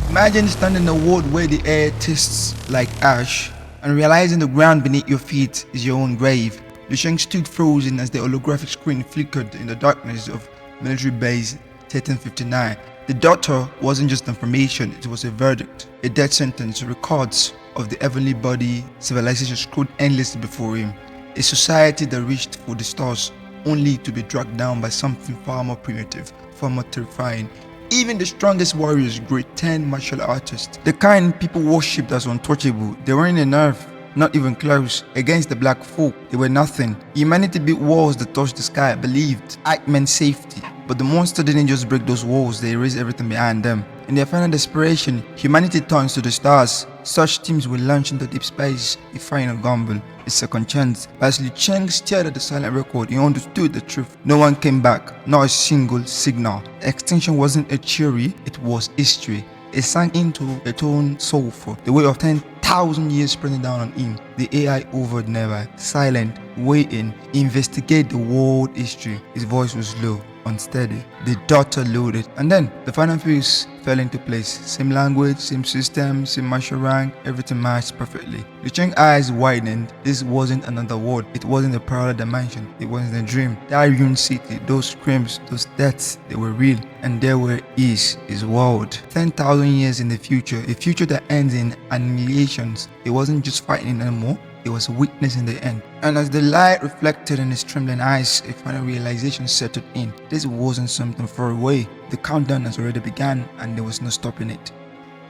Imagine standing in a world where the air tastes like ash and realizing the ground beneath your feet is your own grave. Liu Sheng stood frozen as the holographic screen flickered in the darkness of military base 1359. The daughter wasn't just information, it was a verdict, a death sentence, records of the heavenly body civilization scrolled endlessly before him. A society that reached for the stars only to be dragged down by something far more primitive, far more terrifying. Even the strongest warriors, grade 10 martial artists, the kind people worshipped as untouchable, they weren't enough, not even close. Against the black folk, they were nothing. Humanity built walls that touched the sky, believed act meant safety. But the monster didn't just break those walls, they erased everything behind them. In their final desperation, humanity turns to the stars. Such teams were launched into deep space, a final gamble, a second chance. As Liu Cheng stared at the silent record, he understood the truth. No one came back, not a single signal. Extinction wasn't a theory, it was history. It sank into a tone soulful, the weight of 10,000 years pressing down on him. The AI hovered never, silent, waiting, investigate the world history. His voice was low, unsteady. The daughter loaded, and then the final piece fell into place. Same language, same system, same martial rank, everything matched perfectly. Liu Cheng's eyes widened. This wasn't another world. It wasn't a parallel dimension. It wasn't a dream. That ruined city, those screams, those deaths, they were real. And there were his world. 10,000 years in the future, a future that ends in annihilations. It wasn't just fighting anymore. It was witnessing the end. And as the light reflected in his trembling eyes, a final realization settled in. This wasn't something far away. The countdown has already begun and there was no stopping it.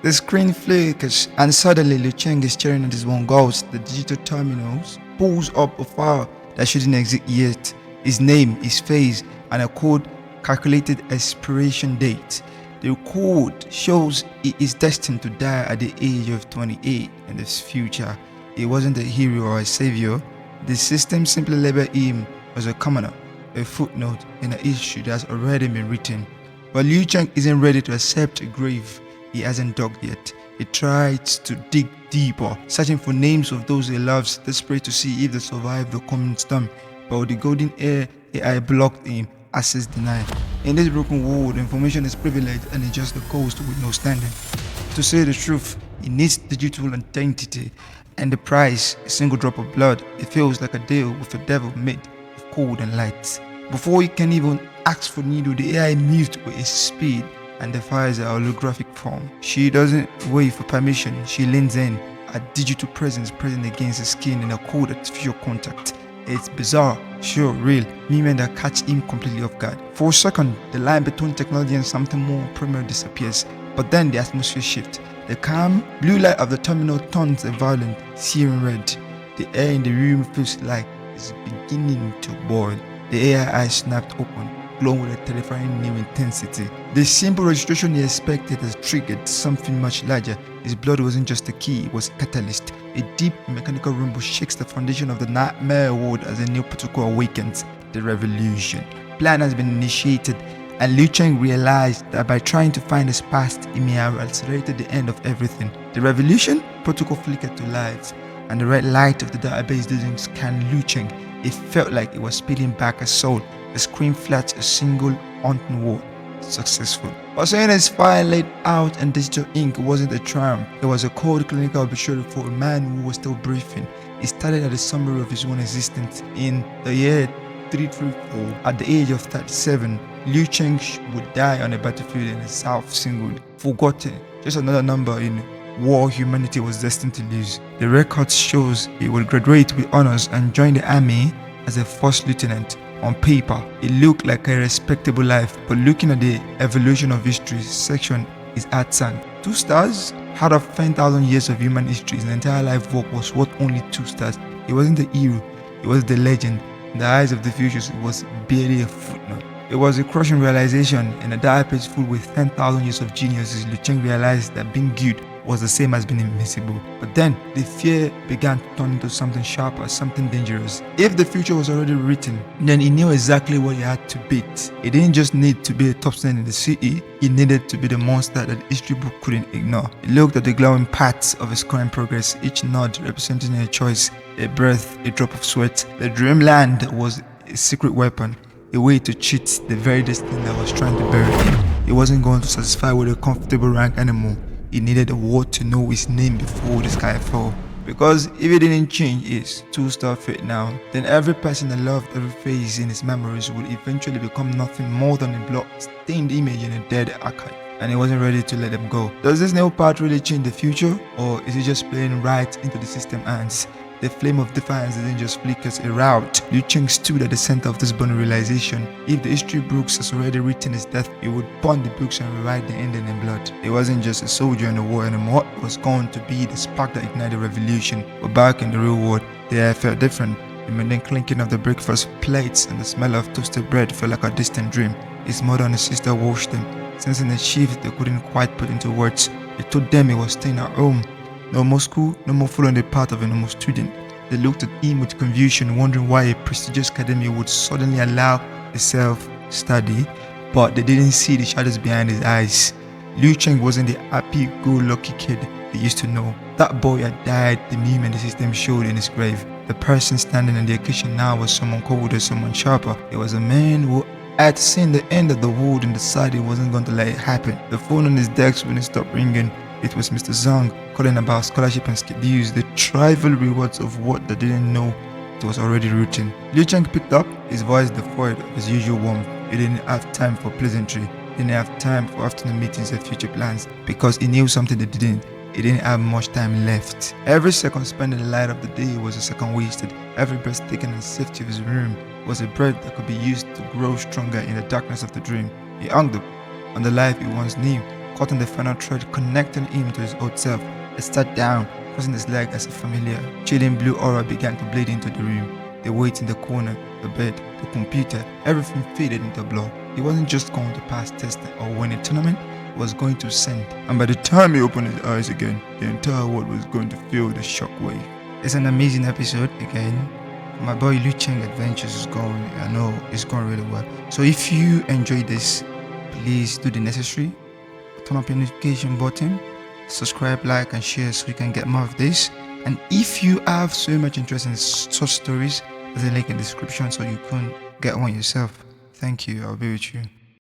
The screen flickers and suddenly Liu Cheng is staring at his own goals. The digital terminals pulls up a file that shouldn't exist yet. His name, his face, and a code calculated expiration date. The code shows he is destined to die at the age of 28 in this future. He wasn't a hero or a savior. The system simply labeled him as a commoner, a footnote in a history that has already been written. But Liu Cheng isn't ready to accept a grave he hasn't dug yet. He tries to dig deeper, searching for names of those he loves, desperate to see if they survive the coming storm. But with the golden AI blocked him, access denied. In this broken world, information is privileged and it's just a cost with no standing. To say the truth, it needs digital identity, and the price, a single drop of blood. It feels like a deal with a devil made of cold and light. Before he can even ask for needle, the AI moves with its speed and defies her holographic form. She doesn't wait for permission, she leans in, a digital presence present against the skin in a cold artificial contact. It's bizarre, sure, real, movement that catch him completely off guard. For a second, the line between technology and something more primal disappears, but then the atmosphere shifts. The calm blue light of the terminal turns a violent, searing red. The air in the room feels like it's beginning to boil. The AI eyes snapped open, glowing with a terrifying new intensity. The simple registration he expected has triggered something much larger. His blood wasn't just a key, it was a catalyst. A deep mechanical rumble shakes the foundation of the nightmare world as a new protocol awakens. The revolution. Plan has been initiated, and Liu Cheng realized that by trying to find his past, he may have accelerated the end of everything. The revolution protocol flickered to life, and the red light of the database didn't scan Liu Cheng. It felt like it was speeding back a soul. The screen flashed a single haunting word: successful. But seeing his file laid out in digital ink wasn't a triumph. It was a cold clinical obituary for a man who was still breathing. He started at the summary of his own existence. In the year 334, at the age of 37, Liu Cheng would die on a battlefield in the South Single, forgotten, just another number in war humanity was destined to lose. The record shows he would graduate with honors and join the army as a first lieutenant. On paper, it looked like a respectable life, but looking at the evolution of history section, his heart sank. 2 stars? Out of 10,000 years of human history, his entire life work was worth only 2 stars. He wasn't the hero, he was the legend. In the eyes of the futures, it was barely a footnote. It was a crushing realization. In a dark page full with 10,000 years of geniuses, Liu Cheng realized that being good was the same as being invincible. But then, the fear began to turn into something sharper, something dangerous. If the future was already written, then he knew exactly what he had to beat. He didn't just need to be a top student in the city, he needed to be the monster that the history book couldn't ignore. He looked at the glowing parts of his current progress, each nod representing a choice, a breath, a drop of sweat. The dreamland was a secret weapon, a way to cheat the very destiny that was trying to bury him. He wasn't going to satisfy with a comfortable rank anymore. He needed the world to know his name before the sky fell. Because if he didn't change his two-star fate now, then every person that loved every face in his memories would eventually become nothing more than a blood-stained image in a dead archive. And he wasn't ready to let them go. Does this new path really change the future? Or is it just playing right into the system hands? The flame of defiance didn't just flicker a rout. Liu Cheng stood at the center of this burning realization. If the history books has already written his death, he would burn the books and rewrite the ending in blood. He wasn't just a soldier in the war anymore, he was going to be the spark that ignited revolution. But back in the real world, the air felt different. The mundane clinking of the breakfast plates and the smell of toasted bread felt like a distant dream. His mother and his sister watched him, sensing a shift they couldn't quite put into words. They told them he was staying at home. No more school, no more following the path of a normal student. They looked at him with confusion, wondering why a prestigious academy would suddenly allow a self-study, but they didn't see the shadows behind his eyes. Liu Cheng wasn't the happy-go-lucky kid they used to know. That boy had died the moment the system showed in his grave. The person standing in the occasion now was someone colder, someone sharper. It was a man who had seen the end of the world and decided he wasn't going to let it happen. The phone on his desk wouldn't stop ringing. It was Mr. Zhang calling about scholarship and schedules, the trivial rewards of what they didn't know it was already written. Liu Cheng picked up, his voice devoid of his usual warmth. He didn't have time for pleasantry. He didn't have time for afternoon meetings and future plans because he knew something they didn't. He didn't have much time left. Every second spent in the light of the day was a second wasted. Every breath taken in the safety of his room was a breath that could be used to grow stronger in the darkness of the dream. He hung up on the life he once knew, caught in the final thread connecting him to his old self. He sat down, crossing his leg as a familiar, chilling blue aura began to bleed into the room. The weight in the corner, the bed, the computer, everything faded into blur. He wasn't just going to pass tests or win a tournament, he was going to ascend. And by the time he opened his eyes again, the entire world was going to feel the shockwave. It's an amazing episode again. My boy Liu Cheng Adventures is going, I know it's going really well. So if you enjoyed this, please do the necessary. Turn up your notification button, subscribe, like and share so you can get more of this. And if you have so much interest in such stories, there's a link in the description so you can get one yourself. Thank you. I'll be with you.